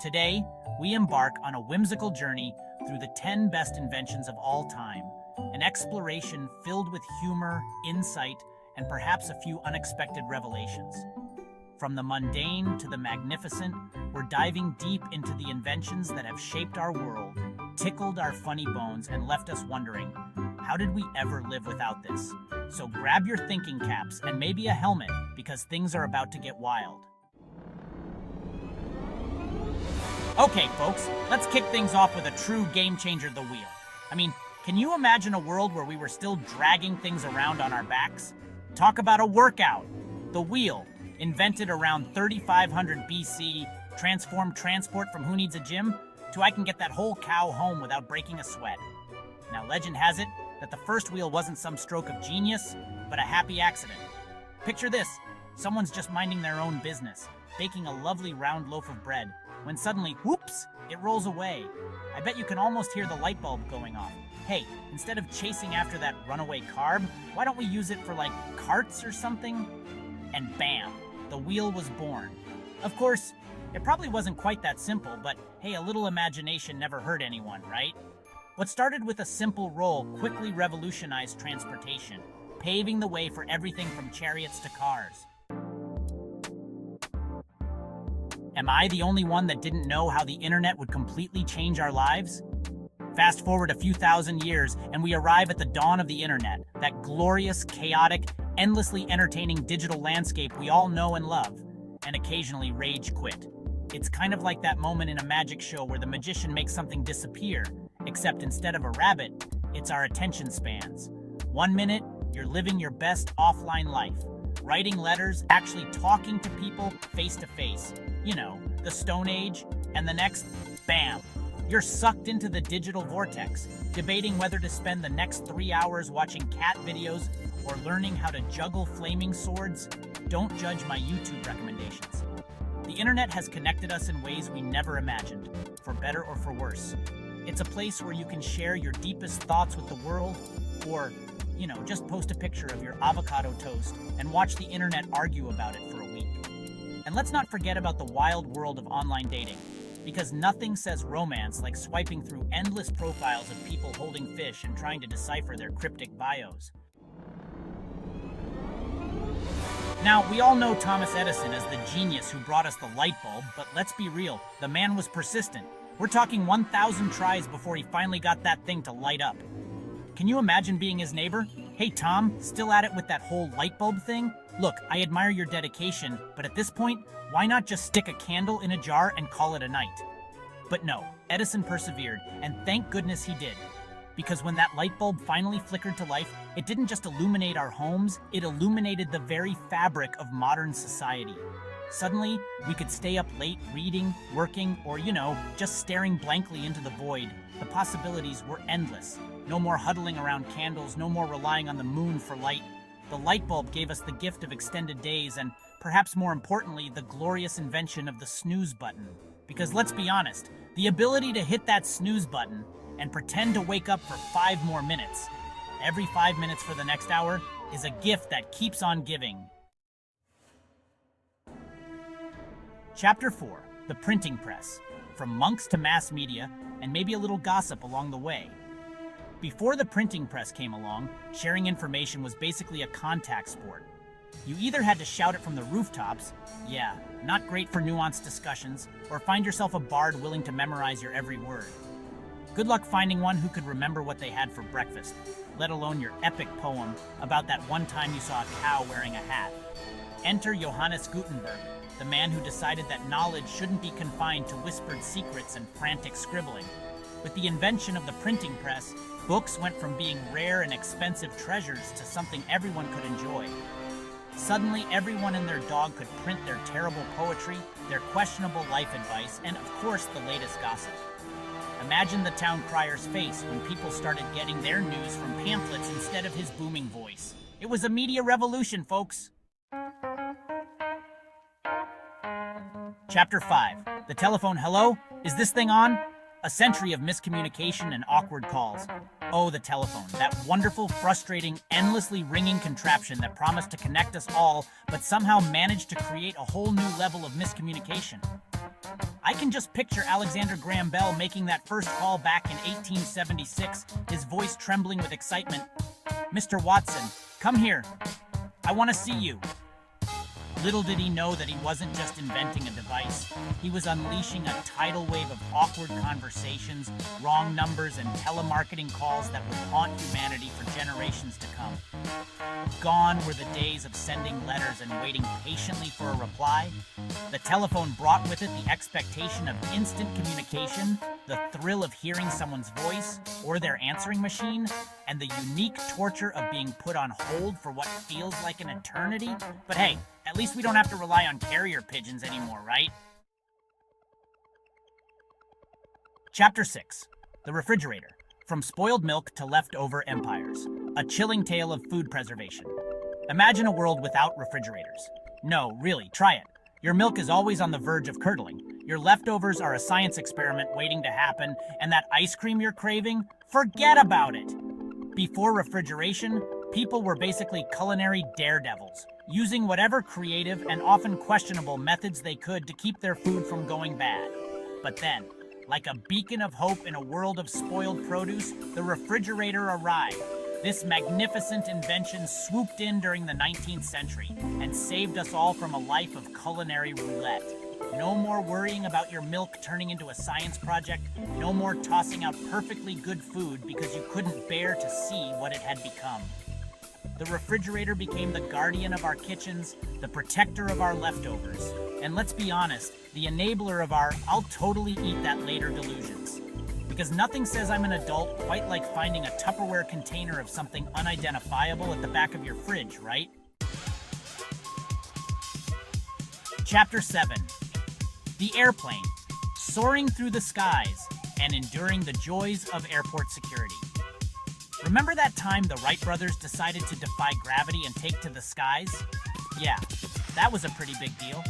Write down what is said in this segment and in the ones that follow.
Today, we embark on a whimsical journey through the 10 best inventions of all time, an exploration filled with humor, insight, and perhaps a few unexpected revelations. From the mundane to the magnificent, we're diving deep into the inventions that have shaped our world, tickled our funny bones, and left us wondering, how did we ever live without this? So grab your thinking caps and maybe a helmet, because things are about to get wild. Okay, folks, let's kick things off with a true game changer, the wheel. I mean, can you imagine a world where we were still dragging things around on our backs? Talk about a workout. The wheel, invented around 3500 BC, transformed transport from who needs a gym to I can get that whole cow home without breaking a sweat. Now, legend has it that the first wheel wasn't some stroke of genius, but a happy accident. Picture this, someone's just minding their own business, baking a lovely round loaf of bread, when suddenly, whoops, it rolls away. I bet you can almost hear the light bulb going off. Hey, instead of chasing after that runaway carb, why don't we use it for like carts or something? And bam, the wheel was born. Of course, it probably wasn't quite that simple, but hey, a little imagination never hurt anyone, right? What started with a simple roll quickly revolutionized transportation, paving the way for everything from chariots to cars. Am I the only one that didn't know how the internet would completely change our lives? Fast forward a few thousand years, and we arrive at the dawn of the internet, that glorious, chaotic, endlessly entertaining digital landscape we all know and love, and occasionally rage quit. It's kind of like that moment in a magic show where the magician makes something disappear, except instead of a rabbit, it's our attention spans. 1 minute, you're living your best offline life, writing letters, actually talking to people face to face. You know, the Stone Age, and the next, bam, you're sucked into the digital vortex, debating whether to spend the next 3 hours watching cat videos or learning how to juggle flaming swords. Don't judge my YouTube recommendations. The internet has connected us in ways we never imagined, for better or for worse. It's a place where you can share your deepest thoughts with the world, or, you know, just post a picture of your avocado toast and watch the internet argue about it for a week. And let's not forget about the wild world of online dating, because nothing says romance like swiping through endless profiles of people holding fish and trying to decipher their cryptic bios. Now, we all know Thomas Edison as the genius who brought us the light bulb, but let's be real, the man was persistent. We're talking 1,000 tries before he finally got that thing to light up. Can you imagine being his neighbor? Hey Tom, still at it with that whole light bulb thing? Look, I admire your dedication, but at this point, why not just stick a candle in a jar and call it a night? But no, Edison persevered, and thank goodness he did. Because when that light bulb finally flickered to life, it didn't just illuminate our homes, it illuminated the very fabric of modern society. Suddenly, we could stay up late reading, working, or, you know, just staring blankly into the void. The possibilities were endless. No more huddling around candles, no more relying on the moon for light. The light bulb gave us the gift of extended days and, perhaps more importantly, the glorious invention of the snooze button. Because let's be honest, the ability to hit that snooze button and pretend to wake up for 5 more minutes, every 5 minutes for the next hour, is a gift that keeps on giving. Chapter 4, the printing press. From monks to mass media, and maybe a little gossip along the way. Before the printing press came along, sharing information was basically a contact sport. You either had to shout it from the rooftops, yeah, not great for nuanced discussions, or find yourself a bard willing to memorize your every word. Good luck finding one who could remember what they had for breakfast, let alone your epic poem about that one time you saw a cow wearing a hat. Enter Johannes Gutenberg, the man who decided that knowledge shouldn't be confined to whispered secrets and frantic scribbling. With the invention of the printing press, books went from being rare and expensive treasures to something everyone could enjoy. Suddenly, everyone and their dog could print their terrible poetry, their questionable life advice, and of course, the latest gossip. Imagine the town crier's face when people started getting their news from pamphlets instead of his booming voice. It was a media revolution, folks. Chapter 5. The telephone. Hello? Is this thing on? A century of miscommunication and awkward calls. Oh, the telephone. That wonderful, frustrating, endlessly ringing contraption that promised to connect us all, but somehow managed to create a whole new level of miscommunication. I can just picture Alexander Graham Bell making that first call back in 1876, his voice trembling with excitement. "Mr. Watson, come here. I want to see you." Little did he know that he wasn't just inventing a device. He was unleashing a tidal wave of awkward conversations, wrong numbers, and telemarketing calls that would haunt humanity for generations to come. Gone were the days of sending letters and waiting patiently for a reply. The telephone brought with it the expectation of instant communication, the thrill of hearing someone's voice or their answering machine, and the unique torture of being put on hold for what feels like an eternity. But hey, at least we don't have to rely on carrier pigeons anymore, right? Chapter 6. The Refrigerator. From Spoiled Milk to Leftover Empires. A chilling tale of food preservation. Imagine a world without refrigerators. No, really, try it. Your milk is always on the verge of curdling. Your leftovers are a science experiment waiting to happen, and that ice cream you're craving? Forget about it! Before refrigeration, people were basically culinary daredevils, using whatever creative and often questionable methods they could to keep their food from going bad. But then, like a beacon of hope in a world of spoiled produce, the refrigerator arrived. This magnificent invention swooped in during the 19th century and saved us all from a life of culinary roulette. No more worrying about your milk turning into a science project, no more tossing out perfectly good food because you couldn't bear to see what it had become. The refrigerator became the guardian of our kitchens, the protector of our leftovers, and let's be honest, the enabler of our "I'll totally eat that later" delusions. Because nothing says I'm an adult quite like finding a Tupperware container of something unidentifiable at the back of your fridge, right? Chapter 7. The Airplane. Soaring through the skies and enduring the joys of airport security. Remember that time the Wright brothers decided to defy gravity and take to the skies? Yeah, that was a pretty big deal.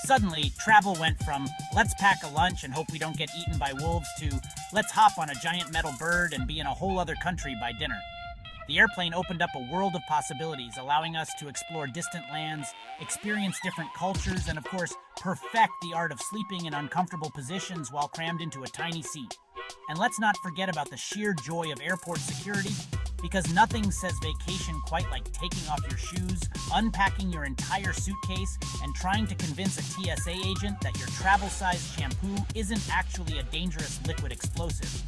Suddenly, travel went from "let's pack a lunch and hope we don't get eaten by wolves" to "let's hop on a giant metal bird and be in a whole other country by dinner." The airplane opened up a world of possibilities, allowing us to explore distant lands, experience different cultures, and of course, perfect the art of sleeping in uncomfortable positions while crammed into a tiny seat. And let's not forget about the sheer joy of airport security, because nothing says vacation quite like taking off your shoes, unpacking your entire suitcase, and trying to convince a TSA agent that your travel-sized shampoo isn't actually a dangerous liquid explosive.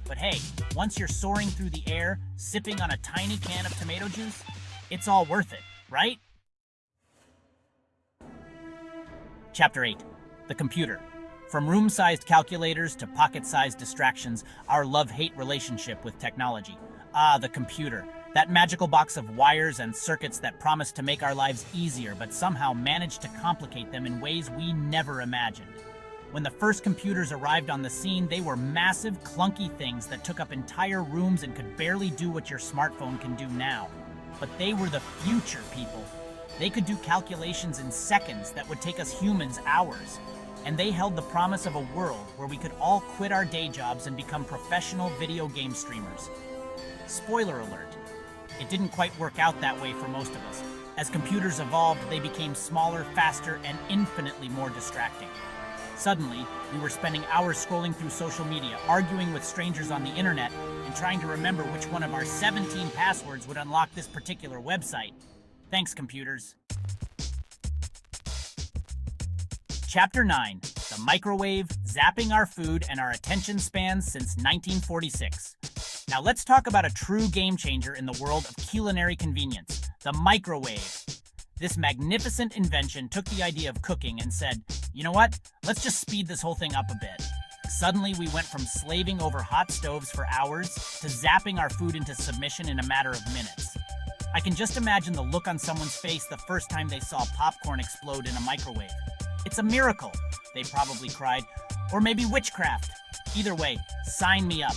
But hey, once you're soaring through the air, sipping on a tiny can of tomato juice, it's all worth it, right? Chapter 8. The Computer. From room-sized calculators to pocket-sized distractions, our love-hate relationship with technology. Ah, the computer. That magical box of wires and circuits that promised to make our lives easier, but somehow managed to complicate them in ways we never imagined. When the first computers arrived on the scene, they were massive, clunky things that took up entire rooms and could barely do what your smartphone can do now. But they were the future, people. They could do calculations in seconds that would take us humans hours. And they held the promise of a world where we could all quit our day jobs and become professional video game streamers. Spoiler alert, it didn't quite work out that way for most of us. As computers evolved, they became smaller, faster, and infinitely more distracting. Suddenly, we were spending hours scrolling through social media, arguing with strangers on the internet, and trying to remember which one of our 17 passwords would unlock this particular website. Thanks, computers. Chapter 9. The Microwave, Zapping Our Food and Our Attention Spans Since 1946. Now let's talk about a true game changer in the world of culinary convenience, the microwave. This magnificent invention took the idea of cooking and said, you know what, let's just speed this whole thing up a bit. Suddenly we went from slaving over hot stoves for hours to zapping our food into submission in a matter of minutes. I can just imagine the look on someone's face the first time they saw popcorn explode in a microwave. It's a miracle, they probably cried, or maybe witchcraft. Either way, sign me up.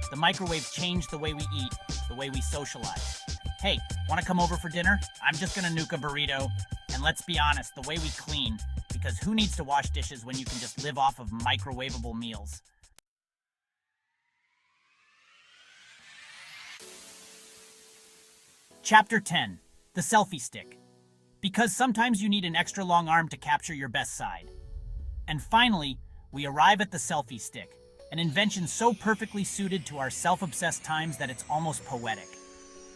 The microwave changed the way we eat, the way we socialize. Hey, want to come over for dinner? I'm just gonna nuke a burrito. And let's be honest, the way we clean, because who needs to wash dishes when you can just live off of microwavable meals? Chapter 10. The Selfie Stick. Because sometimes you need an extra long arm to capture your best side. And finally, we arrive at the selfie stick, an invention so perfectly suited to our self-obsessed times that it's almost poetic.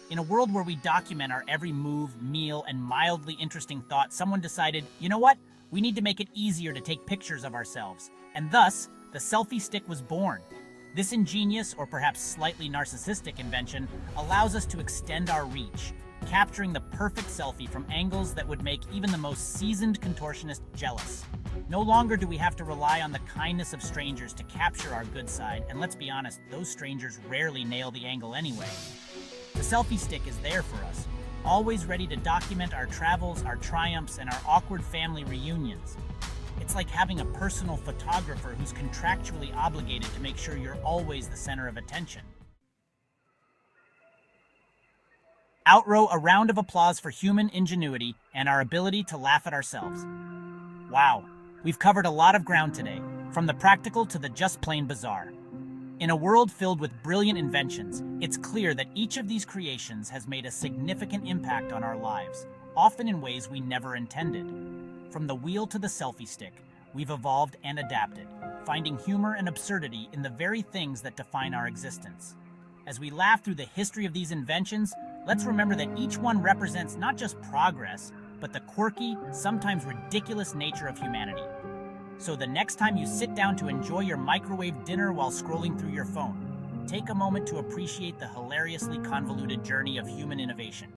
In a world where we document our every move, meal, and mildly interesting thought, someone decided, you know what? We need to make it easier to take pictures of ourselves. And thus, the selfie stick was born. This ingenious, or perhaps slightly narcissistic invention allows us to extend our reach, capturing the perfect selfie from angles that would make even the most seasoned contortionist jealous. No longer do we have to rely on the kindness of strangers to capture our good side, and let's be honest, those strangers rarely nail the angle anyway. The selfie stick is there for us, always ready to document our travels, our triumphs, and our awkward family reunions. It's like having a personal photographer who's contractually obligated to make sure you're always the center of attention. Outrow a round of applause for human ingenuity and our ability to laugh at ourselves. Wow, we've covered a lot of ground today, from the practical to the just plain bizarre. In a world filled with brilliant inventions, it's clear that each of these creations has made a significant impact on our lives, often in ways we never intended. From the wheel to the selfie stick, we've evolved and adapted, finding humor and absurdity in the very things that define our existence. As we laugh through the history of these inventions, let's remember that each one represents not just progress, but the quirky, sometimes ridiculous nature of humanity. So the next time you sit down to enjoy your microwave dinner while scrolling through your phone, take a moment to appreciate the hilariously convoluted journey of human innovation.